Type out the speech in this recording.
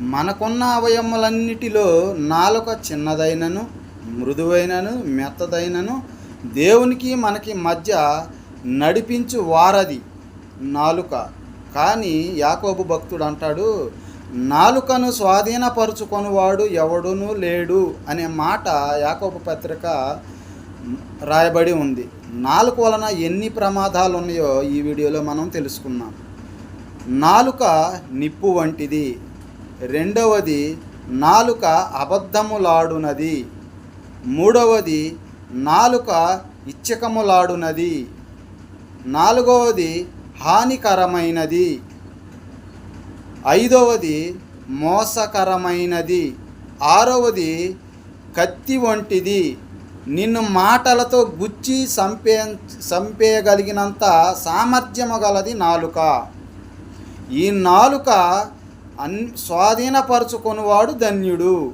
మనకున్న అవయములన్నిటిలో నాలుక చిన్నదైనను, మృదువైనను, మెత్తదైనను, దేవునికి మనకి మధ్య నడిపించు వారది నాలుక. కానీ యాకోబు భక్తుడు అంటాడు, నాలుకను స్వాధీనపరుచుకొనివాడు ఎవడునూ లేడు అనే మాట యాకోబు పత్రిక రాయబడి ఉంది. నాలుక వలన ఎన్ని ప్రమాదాలు ఉన్నాయో ఈ వీడియోలో మనం తెలుసుకున్నాం. నాలుక నిప్పు వంటిది. రెండవది, నాలుక అబద్ధములాడునది. మూడవది, నాలుక ఇచ్చకములాడునది. నాలుగవది, హానికరమైనది. ఐదవది, మోసకరమైనది. ఆరవది, కత్తి వంటిది. నిన్ను మాటలతో గుచ్చి చంపేయగలిగినంత సామర్థ్యము గలది నాలుక. ఈ నాలుక స్వాధీనపరుచుకొనివాడు ధన్యుడు.